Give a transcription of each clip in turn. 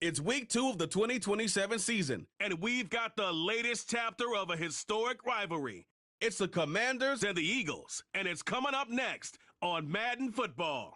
It's week 2 of the 2027 season, and we've got the latest chapter of a historic rivalry. It's the Commanders and the Eagles, and it's coming up next on Madden Football.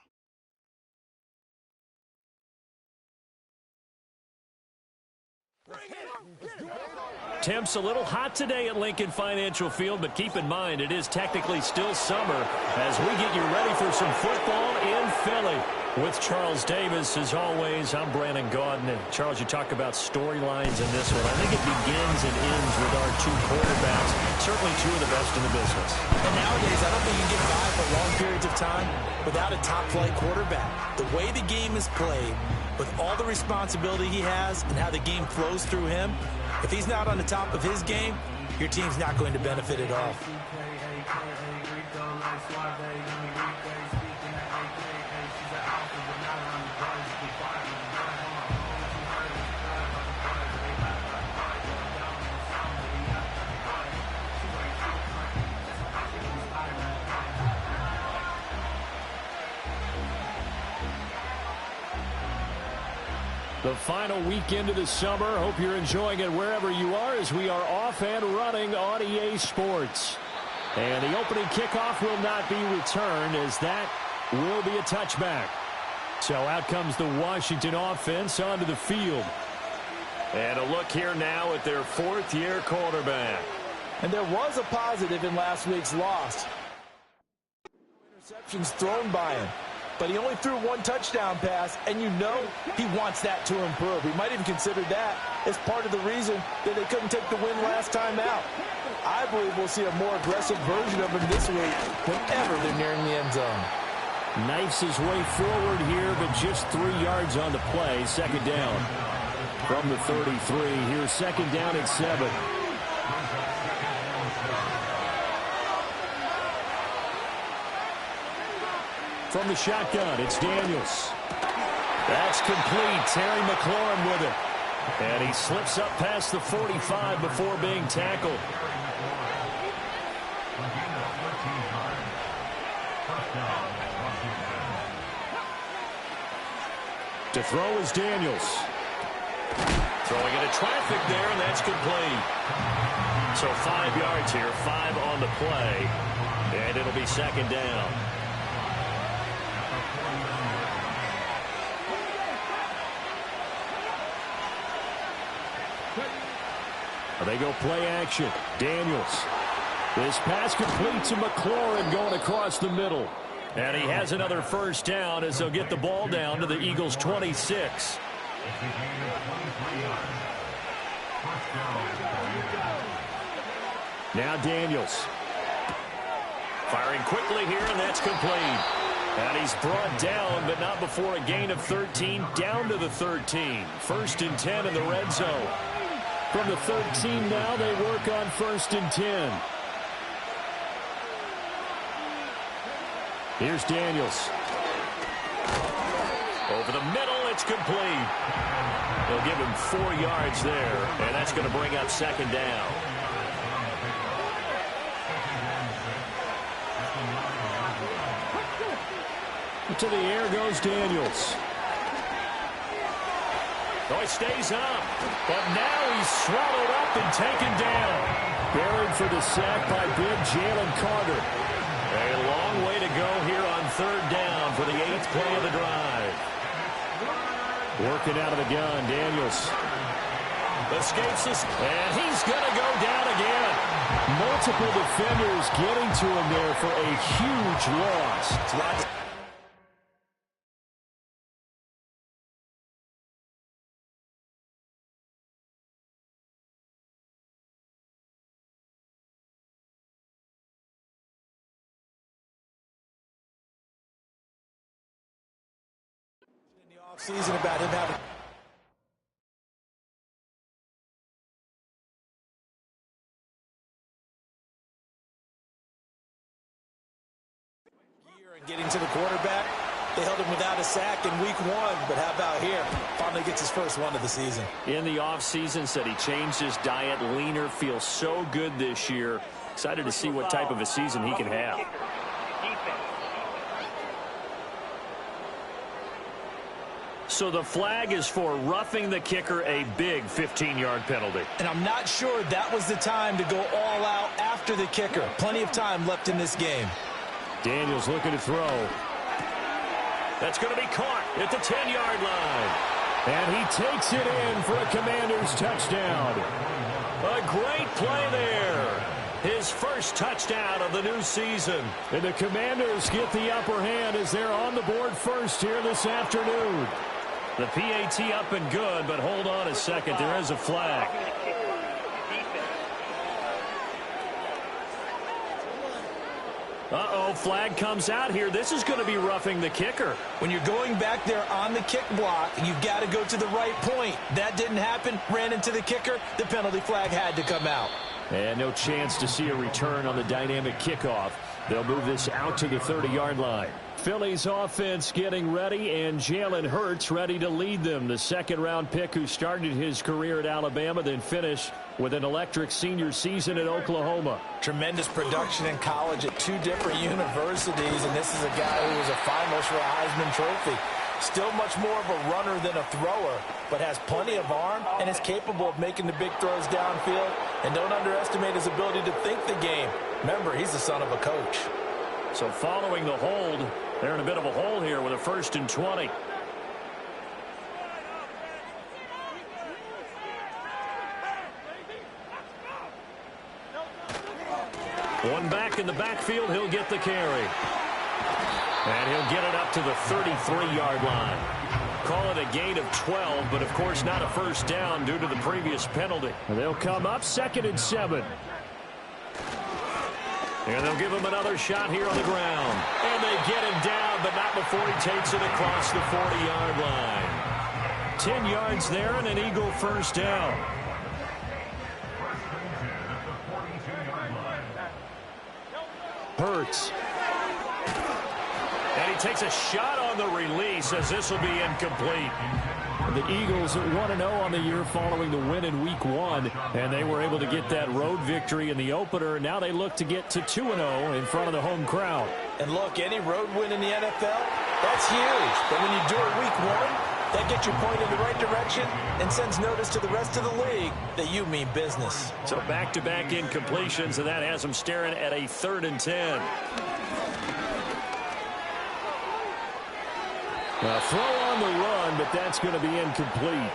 Temps a little hot today at Lincoln Financial Field, but keep in mind it is technically still summer as we get you ready for some football in Philly. With Charles Davis, as always, I'm Brandon Gaudin. And Charles, you talk about storylines in this one. I think it begins and ends with our two quarterbacks, certainly two of the best in the business. And nowadays, I don't think you can get by for long periods of time without a top-flight quarterback. The way the game is played, with all the responsibility he has and how the game flows through him, if he's not on the top of his game, your team's not going to benefit at all. The final weekend of the summer. Hope you're enjoying it wherever you are as we are off and running on EA Sports. And the opening kickoff will not be returned as that will be a touchback. So out comes the Washington offense onto the field. And a look here now at their fourth-year quarterback. And there was a positive in last week's loss. Interceptions thrown by him. But he only threw one touchdown pass, and you know he wants that to improve. He might even consider that as part of the reason that they couldn't take the win last time out. I believe we'll see a more aggressive version of him this week whenever they're nearing the end zone. Knifes his way forward here, but just 3 yards on the play. Second down from the 33. Here's second down at 7. From the shotgun, it's Daniels. That's complete. Terry McLaurin with it. And he slips up past the 45 before being tackled. To throw is Daniels. Throwing into traffic there, and that's complete. So 5 yards here, 5 on the play. And it'll be second down. They go play action. Daniels. This pass complete to McLaurin going across the middle. And he has another first down as they'll get the ball down to the Eagles' 26. Now Daniels. Firing quickly here, and that's complete. And he's brought down, but not before a gain of 13, down to the 13. First and 10 in the red zone. From the 13 now, they work on first and 10. Here's Daniels. Over the middle, it's complete. They'll give him 4 yards there, and that's going to bring up second down. To the air goes Daniels. Oh, he stays up, but now he's swallowed up and taken down. Buried for the sack by big Jalen Carter. A long way to go here on third down for the 8th play of the drive. Working out of the gun, Daniels. Escapes us, and he's going to go down again. Multiple defenders getting to him there for a huge loss. Season about him having year and getting to the quarterback. They held him without a sack in week 1, but how about here? Finally gets his first one of the season. In the offseason, said he changed his diet, leaner, feels so good this year. Excited to see what type of a season he can have. So the flag is for roughing the kicker, a big 15-yard penalty. And I'm not sure that was the time to go all out after the kicker. Plenty of time left in this game. Daniels looking to throw. That's going to be caught at the 10-yard line. And he takes it in for a Commanders touchdown. A great play there. His first touchdown of the new season. And the Commanders get the upper hand as they're on the board first here this afternoon. The PAT up and good, but hold on a second. There is a flag. Uh-oh, flag comes out here. This is going to be roughing the kicker. When you're going back there on the kick block, you've got to go to the right point. That didn't happen. Ran into the kicker. The penalty flag had to come out. And no chance to see a return on the dynamic kickoff. They'll move this out to the 30-yard line. Philly's offense getting ready, and Jalen Hurts ready to lead them. The second-round pick who started his career at Alabama, then finished with an electric senior season at Oklahoma. Tremendous production in college at 2 different universities, and this is a guy who was a finalist for a Heisman Trophy. Still much more of a runner than a thrower, but has plenty of arm and is capable of making the big throws downfield. And don't underestimate his ability to think the game. Remember, he's the son of a coach. So following the hold, they're in a bit of a hole here with a 1st and 20. One back in the backfield, he'll get the carry. And he'll get it up to the 33-yard line. Call it a gain of 12, but of course not a first down due to the previous penalty. And they'll come up 2nd and 7. And they'll give him another shot here on the ground. And they get him down, but not before he takes it across the 40-yard line. 10 yards there and an Eagle first down. Hurts. And he takes a shot on the release as this will be incomplete. The Eagles at 1-0 on the year following the win in Week 1, and they were able to get that road victory in the opener. Now they look to get to 2-0 in front of the home crowd. And look, any road win in the NFL, that's huge. But when you do it Week 1, that gets you pointed in the right direction and sends notice to the rest of the league that you mean business. So back-to-back incompletions, and that has them staring at a 3rd and 10. A throw on the run, but that's going to be incomplete.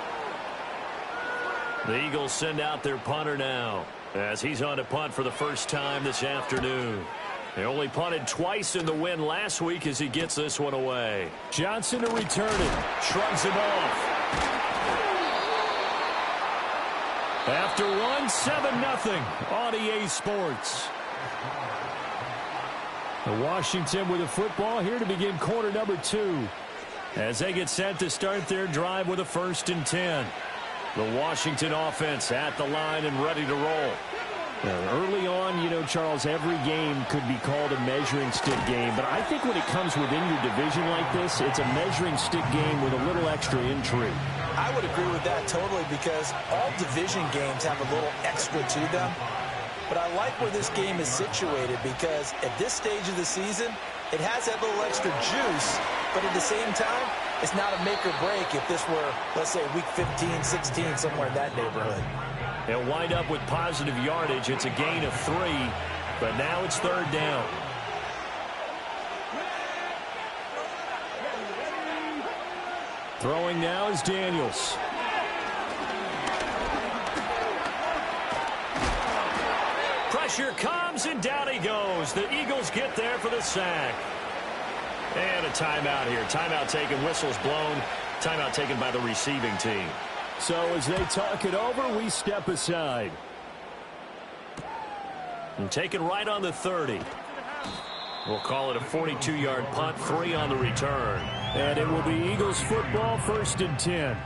The Eagles send out their punter now as he's on to punt for the first time this afternoon. They only punted twice in the win last week as he gets this one away. Johnson to return it. Shrugs him off. After one, 7-0 on EA Sports. Washington with a football here to begin quarter number 2. As they get set to start their drive with a 1st and 10. The Washington offense at the line and ready to roll. Early on, you know, Charles, every game could be called a measuring stick game. But I think when it comes within your division like this, it's a measuring stick game with a little extra intrigue. I would agree with that totally because all division games have a little extra to them. But I like where this game is situated because at this stage of the season, it has that little extra juice. But at the same time, it's not a make or break if this were, let's say, week 15, 16, somewhere in that neighborhood. They'll wind up with positive yardage. It's a gain of 3, but now it's 3rd down. Throwing now is Daniels. Pressure comes, and down he goes. The Eagles get there for the sack. And a timeout here. Timeout taken, whistles blown. Timeout taken by the receiving team. So as they talk it over, we step aside. And taken right on the 30. We'll call it a 42-yard punt, 3 on the return. And it will be Eagles football, 1st and 10.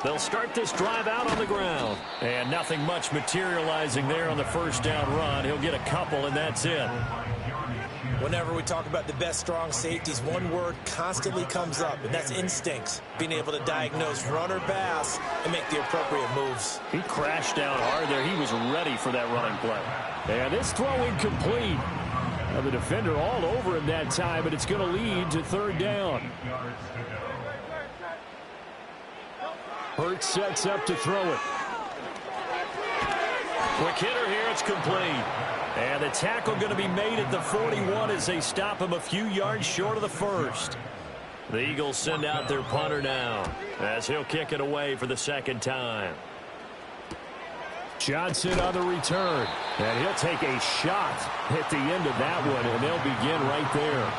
They'll start this drive out on the ground. And nothing much materializing there on the 1st down run. He'll get a couple, and that's it. Whenever we talk about the best strong safeties, one word constantly comes up, and that's instincts. Being able to diagnose run or pass and make the appropriate moves. He crashed down hard there. He was ready for that running play. And this throw incomplete. Now the defender all over him that time, but it's going to lead to third down. Hurts sets up to throw it. Quick hitter here, it's complete. And the tackle going to be made at the 41 as they stop him a few yards short of the first. The Eagles send out their punter now as he'll kick it away for the second time. Johnson on the return, and he'll take a shot at the end of that one, and they'll begin right there.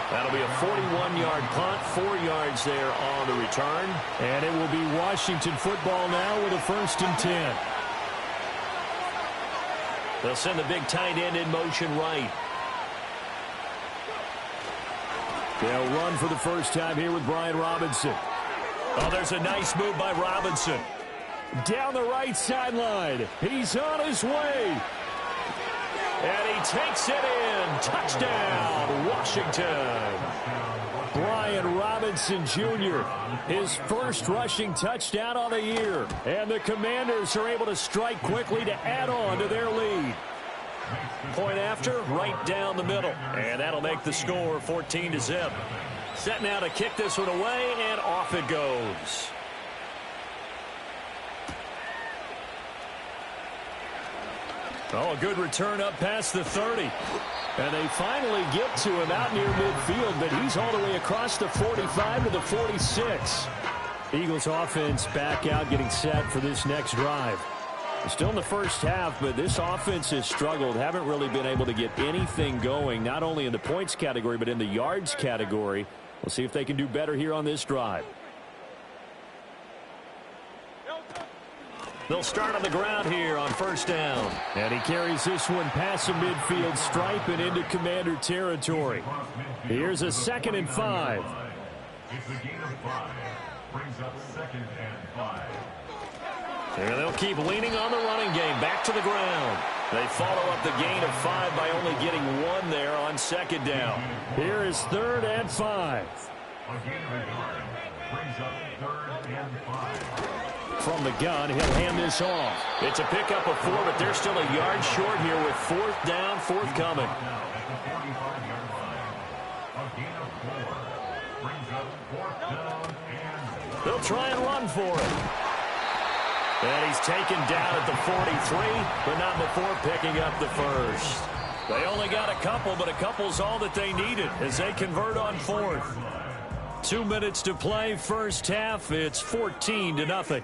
That'll be a 41-yard punt, 4 yards there on the return. And it will be Washington football now with a 1st and 10. They'll send the big tight end in motion right. They'll run for the first time here with Brian Robinson. Oh, there's a nice move by Robinson. Down the right sideline. He's on his way. And he takes it in. Touchdown, Washington. Brian Robinson Jr., his first rushing touchdown on the year. And the Commanders are able to strike quickly to add on to their lead. Point after, right down the middle. And that'll make the score 14-0. Set now to kick this one away, and off it goes. Oh, a good return up past the 30. And they finally get to him out near midfield, but he's all the way across the 45 to the 46. Eagles offense back out, getting set for this next drive. Still in the first half, but this offense has struggled. Haven't really been able to get anything going, not only in the points category, but in the yards category. We'll see if they can do better here on this drive. They'll start on the ground here on 1st down. And he carries this one past the midfield stripe and into Commander territory. Here's a 2nd and 5. It's a gain of 5. Brings up 2nd and 5. And they'll keep leaning on the running game. Back to the ground. They follow up the gain of 5 by only getting 1 there on 2nd down. Here is 3rd and 5. A gain of a yard. Brings up 3rd and 5. From the gun, he'll hand this off. It's a pickup of 4, but they're still a yard short here with 4th down, forthcoming. They'll try and run for it. And he's taken down at the 43, but not before picking up the first. They only got a couple, but a couple's all that they needed as they convert on 4th. 2 minutes to play, first half. It's 14-0.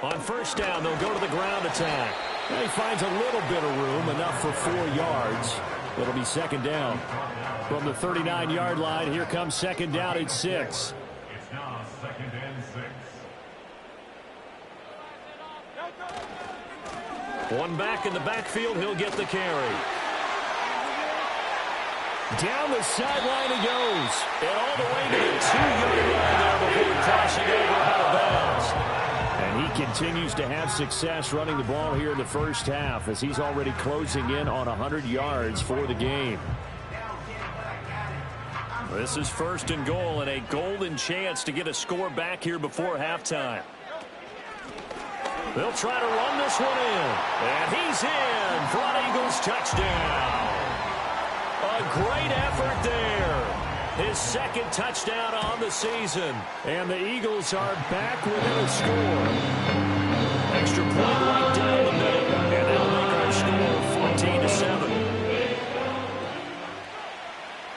On 1st down, they'll go to the ground attack. And he finds a little bit of room, enough for 4 yards. It'll be 2nd down. From the 39-yard line, here comes 2nd down at 6. It's now 2nd and 6. One back in the backfield, he'll get the carry. Down the sideline he goes. And all the way to the 2-yard line there before crossing over out of bounds. And he continues to have success running the ball here in the first half as he's already closing in on 100 yards for the game. This is 1st and goal and a golden chance to get a score back here before halftime. They'll try to run this one in. And he's in for an Eagles touchdown. A great effort there. His 2nd touchdown on the season. And the Eagles are back within a score. Extra point right down the middle. And that'll make our score 14-7.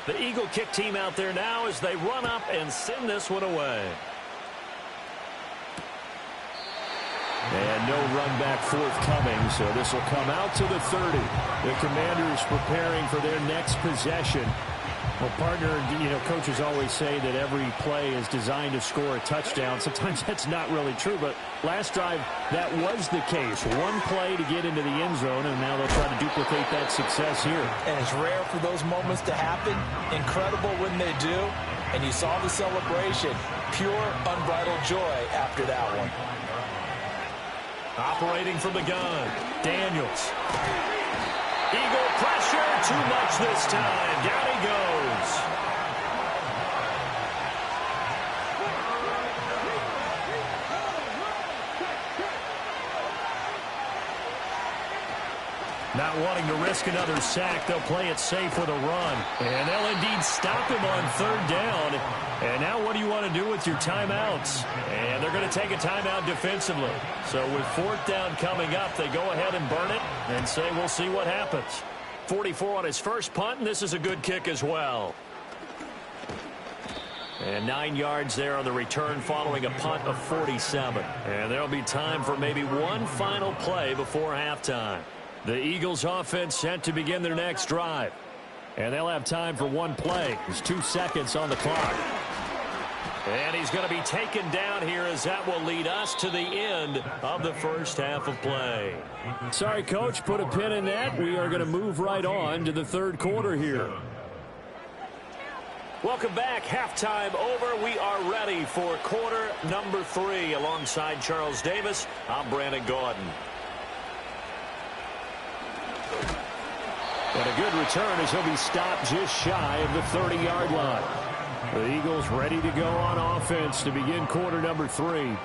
The Eagle kick team out there now as they run up and send this one away. And no run back forthcoming, so this will come out to the 30. The Commanders preparing for their next possession. Well, partner, coaches always say that every play is designed to score a touchdown. Sometimes that's not really true, but last drive, that was the case. One play to get into the end zone, and now they'll try to duplicate that success here. And it's rare for those moments to happen. Incredible when they do. And you saw the celebration. Pure, unbridled joy after that one. Operating from the gun, Daniels. Eagle pressure, too much this time. Down he goes. Not wanting to risk another sack, they'll play it safe with a run. And they'll indeed stop him on third down. And now what do you want to do with your timeouts? And they're going to take a timeout defensively. So with fourth down coming up, they go ahead and burn it and say we'll see what happens. 44 on his first punt, and this is a good kick as well. And 9 yards there on the return following a punt of 47. And there'll be time for maybe one final play before halftime. The Eagles offense set to begin their next drive. And they'll have time for one play. There's 2 seconds on the clock. And he's going to be taken down here as that will lead us to the end of the first half of play. Sorry, Coach, put a pin in that. We are going to move right on to the third quarter here. Welcome back. Halftime over. We are ready for quarter number 3. Alongside Charles Davis, I'm Brandon Gaudin. And a good return as he'll be stopped just shy of the 30-yard line. The Eagles ready to go on offense to begin quarter number 3.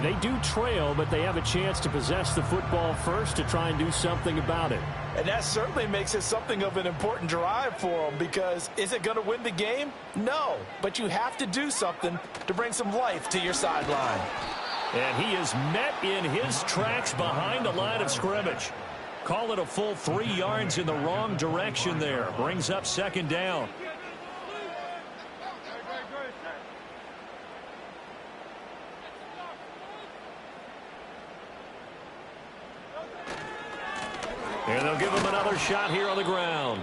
They do trail, but they have a chance to possess the football first to try and do something about it. And that certainly makes it something of an important drive for them, because is it going to win the game? No, but you have to do something to bring some life to your sideline. And he is met in his tracks behind the line of scrimmage. Call it a full 3 yards in the wrong direction there. Brings up second down. And they'll give him another shot here on the ground.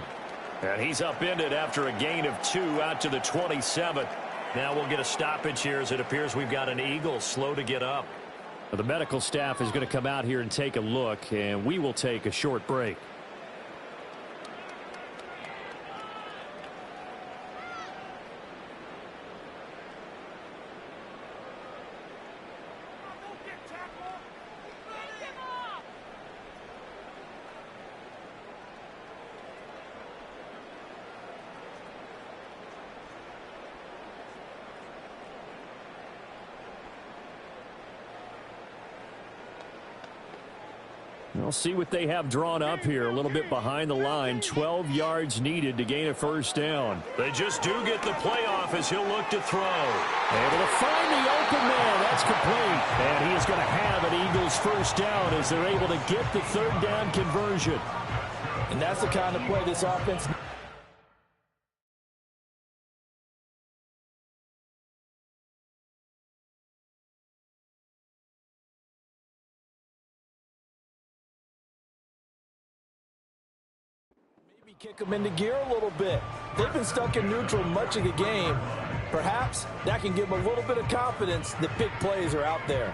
And he's upended after a gain of 2 out to the 27. Now we'll get a stoppage here as it appears we've got an Eagle slow to get up. The medical staff is going to come out here and take a look, and we will take a short break. We'll see what they have drawn up here. A little bit behind the line. 12 yards needed to gain a first down. They just do get the playoff as he'll look to throw. Able to find the open man. That's complete. And he is going to have an Eagles first down as they're able to get the third down conversion. And that's the kind of play this offense... kick them into gear a little bit. They've been stuck in neutral much of the game. Perhaps that can give them a little bit of confidence that big plays are out there.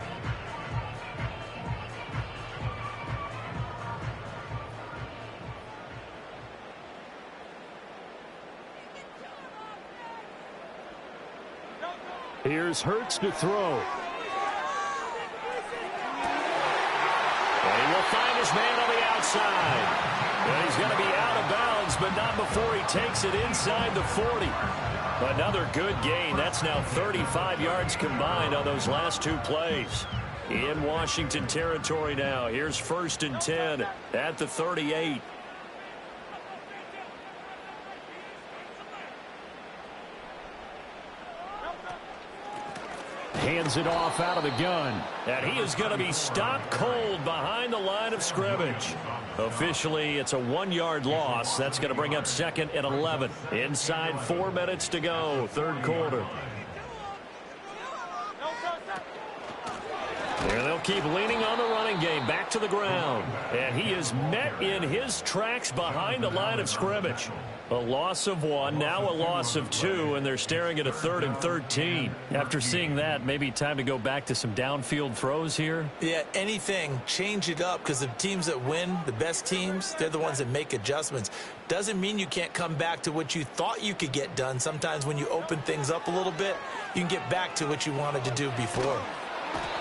Here's Hurts to throw. And he will find his man on the outside. And he's going to be out of bounds, but not before he takes it inside the 40. Another good gain. That's now 35 yards combined on those last 2 plays. In Washington territory now. Here's 1st and 10 at the 38. Hands it off out of the gun. And he is going to be stopped cold behind the line of scrimmage. Officially, it's a 1-yard loss. That's going to bring up 2nd and 11. Inside 4 minutes to go, third quarter. And they'll keep leaning on the running game. Back to the ground. And he is met in his tracks behind the line of scrimmage. A loss of 1, now a loss of 2, and they're staring at a 3rd and 13. After seeing that, maybe time to go back to some downfield throws here? Yeah, anything. Change it up, because the teams that win, the best teams, they're the ones that make adjustments. Doesn't mean you can't come back to what you thought you could get done. Sometimes when you open things up a little bit, you can get back to what you wanted to do before.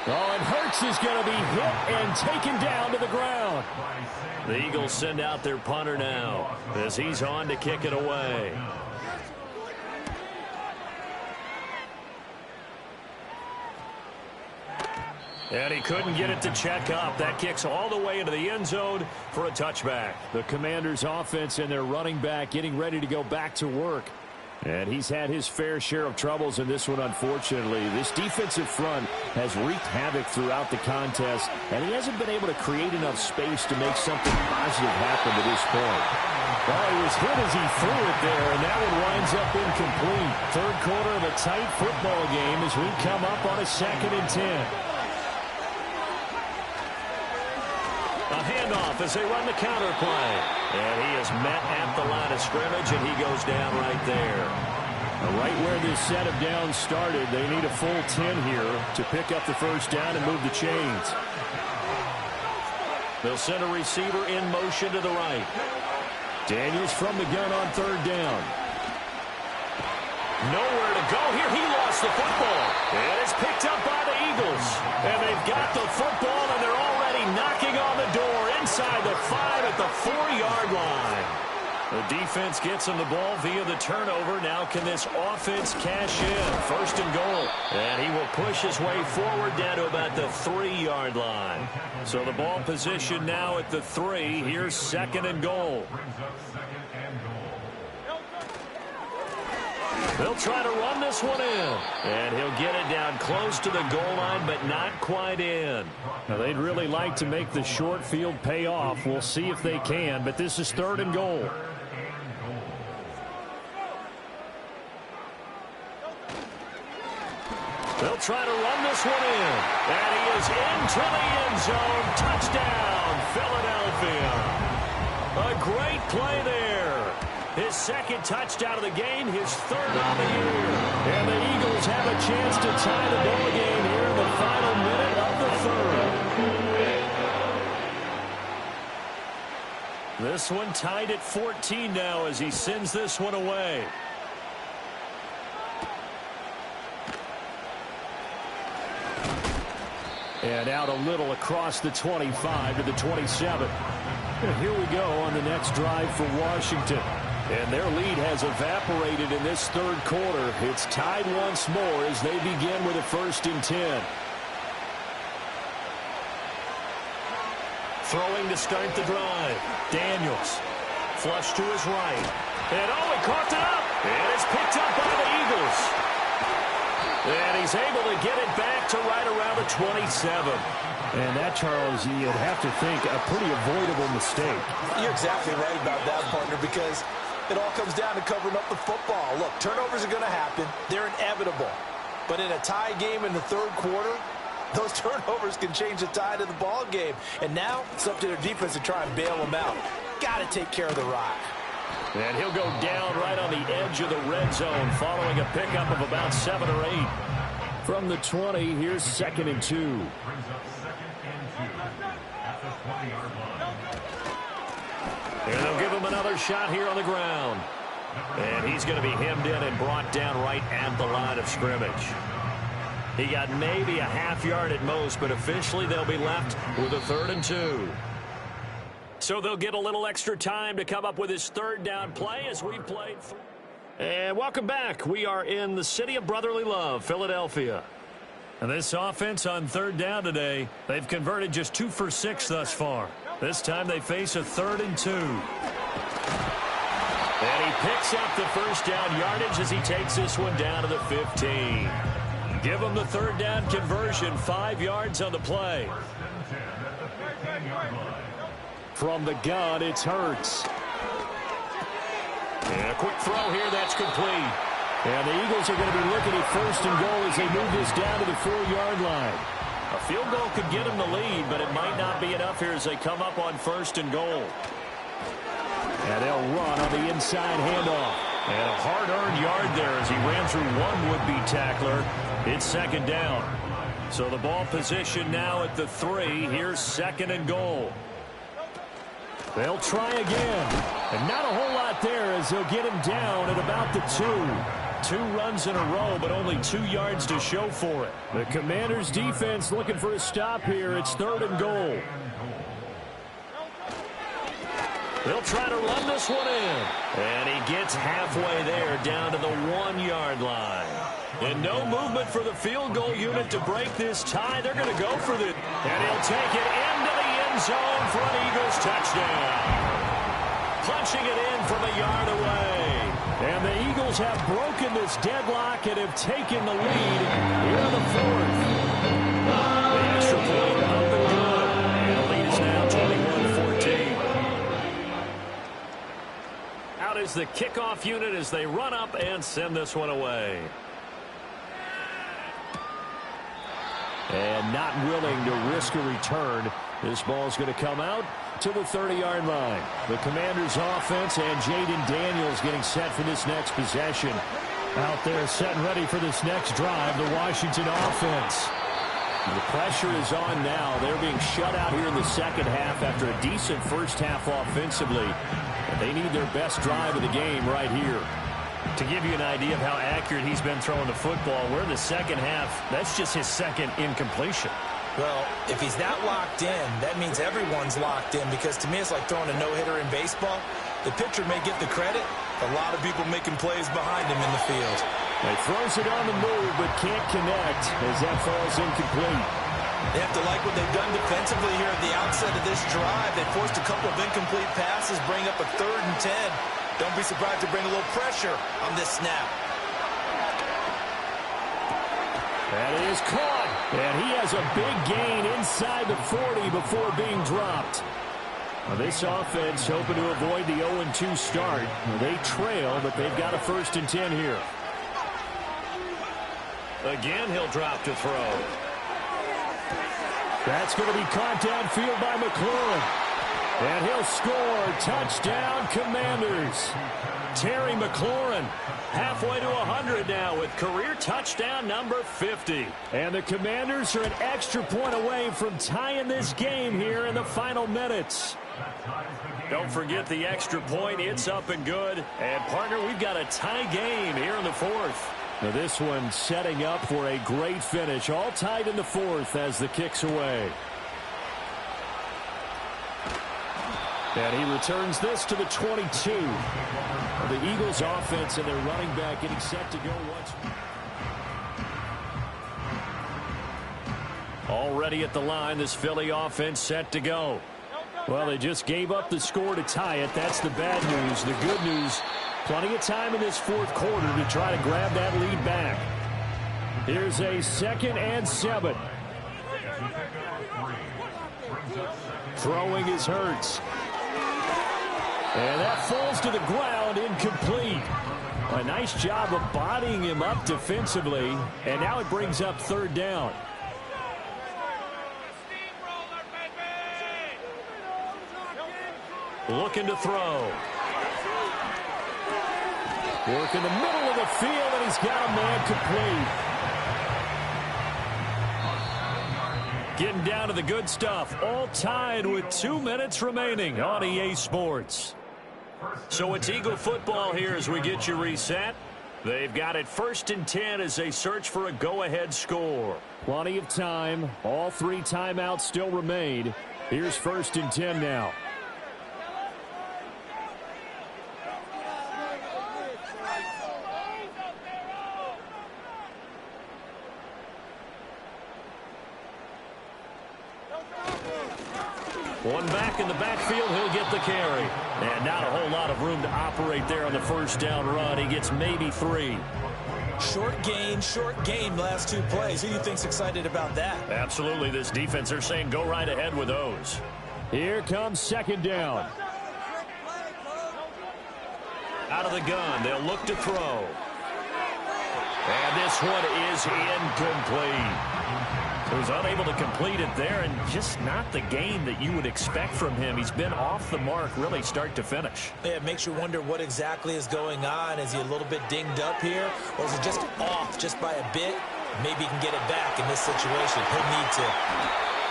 Oh, and Hurts is going to be hit and taken down to the ground. The Eagles send out their punter now as he's on to kick it away. And he couldn't get it to check up. That kicks all the way into the end zone for a touchback. The Commanders' offense and their running back getting ready to go back to work. And he's had his fair share of troubles in this one, unfortunately. This defensive front has wreaked havoc throughout the contest, and he hasn't been able to create enough space to make something positive happen to this point. Well, he was hit as he threw it there, and that one winds up incomplete. Third quarter of a tight football game as we come up on a 2nd and 10. A handoff as they run the counter play. And he is met at the line of scrimmage, and he goes down right there. Right where this set of downs started, they need a full 10 here to pick up the first down and move the chains. They'll send a receiver in motion to the right. Daniels from the gun on 3rd down. Nowhere to go here. He lost the football. And it's picked up by the Eagles. And they've got the football, and they're already knocking on the door inside the 5 at the 4-yard line. The defense gets him the ball via the turnover. Now can this offense cash in? 1st and goal. And he will push his way forward down to about the 3-yard line. So the ball position now at the 3. Here's 2nd and goal. They'll try to run this one in. And he'll get it down close to the goal line, but not quite in. Now, they'd really like to make the short field pay off. We'll see if they can, but this is 3rd and goal. They'll try to run this one in. And he is into the end zone. Touchdown, Philadelphia. A great play there. His 2nd touchdown of the game, his 3rd on the year. And the Eagles have a chance to tie the ball game here in the final minute of the 3rd. This one tied at 14 now as he sends this one away. And out a little across the 25 to the 27. And here we go on the next drive for Washington. And their lead has evaporated in this 3rd quarter. It's tied once more as they begin with a 1st and 10. Throwing to start the drive. Daniels. Flush to his right. And oh, he caught it up. And it's picked up by the Eagles. And he's able to get it back to right around the 27. And that, Charles, you'd have to think a pretty avoidable mistake. You're exactly right about that, partner, because it all comes down to covering up the football. Look, turnovers are going to happen. They're inevitable. But in a tie game in the 3rd quarter, those turnovers can change the tide of the ball game. And now it's up to their defense to try and bail them out. Got to take care of the rock. And he'll go down right on the edge of the red zone following a pickup of about 7 or 8. From the 20, here's 2nd and 2. Brings up 2nd and 2 at the 20-yard line. And they'll give him another shot here on the ground. And he's going to be hemmed in and brought down right at the line of scrimmage. He got maybe a half yard at most, but officially they'll be left with a 3rd and 2. So they'll get a little extra time to come up with his 3rd down play as we played. And welcome back. We are in the city of brotherly love, Philadelphia. And this offense on 3rd down today, they've converted just 2 for 6 thus far. This time they face a 3rd and 2. And he picks up the first down yardage as he takes this one down to the 15. Give him the 3rd down conversion, 5 yards on the play. From the gun, it's Hurts. And a quick throw here, that's complete. And the Eagles are going to be looking at 1st and goal as they move this down to the 4-yard line. A field goal could get them the lead, but it might not be enough here as they come up on 1st and goal. And they'll run on the inside handoff. And a hard-earned yard there as he ran through one would-be tackler. It's 2nd down. So the ball position now at the 3. Here's 2nd and goal. They'll try again. And not a whole lot there as they'll get him down at about the 2. 2 runs in a row, but only 2 yards to show for it. The Commanders' defense looking for a stop here. It's 3rd and goal. They'll try to run this one in. And he gets halfway there, down to the 1-yard line. And no movement for the field goal unit to break this tie. They're going to go for this. And he'll take it into the end zone for an Eagles touchdown. Punching it in from a yard away. And the Eagles have broken this deadlock and have taken the lead here in the 4th. The extra point up and good. And the lead is now 21-14. Out is the kickoff unit as they run up and send this one away. And not willing to risk a return. This ball's going to come out to the 30-yard line. The Commanders' offense and Jaden Daniels getting set for this next possession. Out there set and ready for this next drive, the Washington offense. The pressure is on now. They're being shut out here in the second half after a decent first half offensively. And they need their best drive of the game right here. To give you an idea of how accurate he's been throwing the football, we're in the second half. That's just his second incompletion. Well, if he's that locked in, that means everyone's locked in, because to me it's like throwing a no-hitter in baseball. The pitcher may get the credit, a lot of people making plays behind him in the field. He throws it on the move but can't connect as that falls incomplete. They have to like what they've done defensively here at the outset of this drive. They forced a couple of incomplete passes, bring up a 3rd and 10. Don't be surprised to bring a little pressure on this snap. That is caught. And he has a big gain inside the 40 before being dropped. Now this offense hoping to avoid the 0-2 start. They trail, but they've got a 1st and 10 here. Again, he'll drop to throw. That's going to be caught downfield by McLaurin. And he'll score. Touchdown, Commanders. Terry McLaurin halfway to 100 now with career touchdown number 50. And the Commanders are an extra point away from tying this game here in the final minutes. Don't forget the extra point. It's up and good. And, partner, we've got a tie game here in the 4th. Now this one setting up for a great finish. All tied in the 4th as the kick's away. And he returns this to the 22. The Eagles offense and their running back getting set to go once. Already at the line, this Philly offense set to go. Well, they just gave up the score to tie it. That's the bad news. The good news, plenty of time in this 4th quarter to try to grab that lead back. Here's a 2nd and 7. Throwing is Hurts. And that falls to the ground, incomplete. A nice job of bodying him up defensively. And now it brings up 3rd down. Looking to throw. Work in the middle of the field, and he's got a man complete. Getting down to the good stuff. All tied with 2 minutes remaining on EA Sports. So it's Eagle football here as we get you reset. They've got it 1st and 10 as they search for a go-ahead score. Plenty of time. All 3 timeouts still remain. Here's 1st and 10 now. One back in the backfield, he'll get the carry. And not a whole lot of room to operate there on the 1st down run. He gets maybe 3. Short game last 2 plays. Who do you think's excited about that? Absolutely. This defense, they're saying go right ahead with those. Here comes 2nd down. Out of the gun, they'll look to throw. And this one is incomplete. He was unable to complete it there, and just not the game that you would expect from him. He's been off the mark really start to finish. Yeah, it makes you wonder what exactly is going on. Is he a little bit dinged up here, or is it just off just by a bit? Maybe he can get it back in this situation. He'll need to.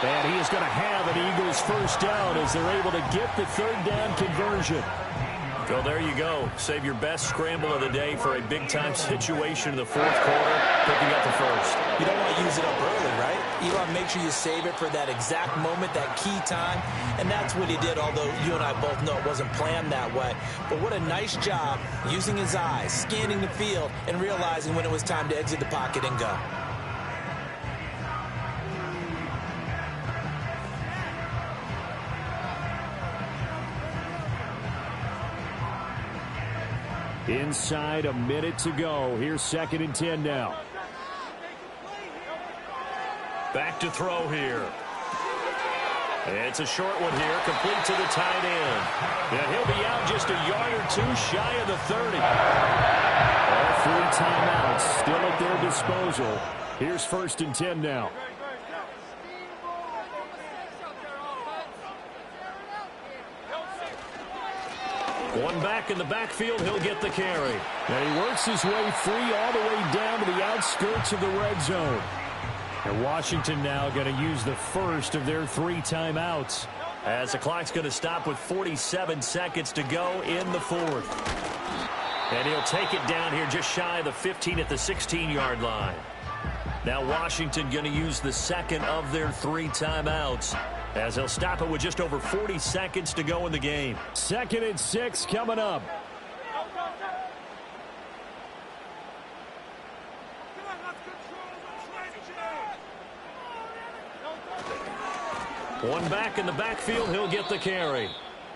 And he is going to have an Eagles 1st down as they're able to get the 3rd down conversion. Well, there you go. Save your best scramble of the day for a big-time situation in the fourth quarter, picking up the first. You don't want to use it up early, right? You want to make sure you save it for that exact moment, that key time, and that's what he did, although you and I both know it wasn't planned that way. But what a nice job using his eyes, scanning the field, and realizing when it was time to exit the pocket and go. Inside a minute to go. Here's 2nd and 10 now. Back to throw here. It's a short one here, complete to the tight end. And he'll be out just a yard or two shy of the 30. All 3 timeouts still at their disposal. Here's 1st and 10 now. One back in the backfield, he'll get the carry. And he works his way free all the way down to the outskirts of the red zone. And Washington now going to use the first of their 3 timeouts, as the clock's going to stop with 47 seconds to go in the fourth. And he'll take it down here just shy of the 15 at the 16-yard line. Now Washington going to use the second of their 3 timeouts, as they'll stop it with just over 40 seconds to go in the game. 2nd and 6 coming up. One back in the backfield, he'll get the carry.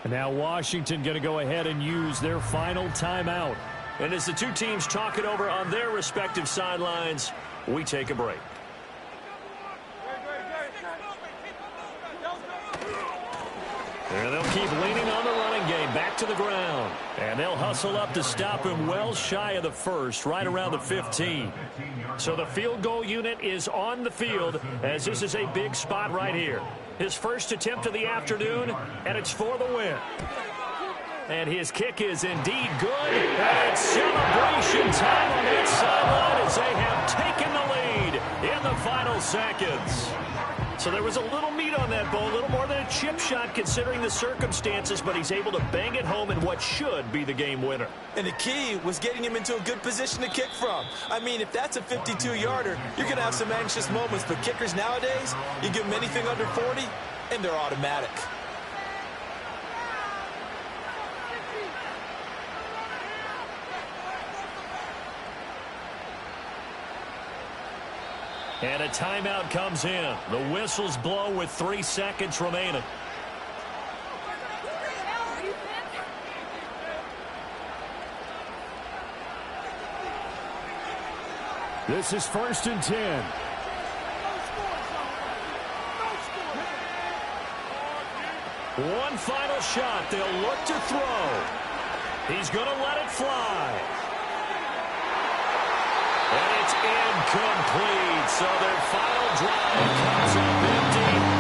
And now Washington going to go ahead and use their final timeout. And as the 2 teams talk it over on their respective sidelines, we take a break. And they'll keep leaning on the running game, back to the ground. And they'll hustle up to stop him well shy of the first, right around the 15. So the field goal unit is on the field, as this is a big spot right here. His first attempt of the afternoon, and it's for the win. And his kick is indeed good. And it's celebration time on that sideline as they have taken the lead in the final seconds. So there was a little meat on that ball, a little more than a chip shot considering the circumstances, but he's able to bang it home in what should be the game winner. And the key was getting him into a good position to kick from. I mean, if that's a 52-yarder, you're going to have some anxious moments, but kickers nowadays, you give them anything under 40, and they're automatic. And a timeout comes in. The whistles blow with 3 seconds remaining. This is 1st and 10. One final shot. They'll look to throw. He's going to let it fly. And it's incomplete. So their final drive comes up empty.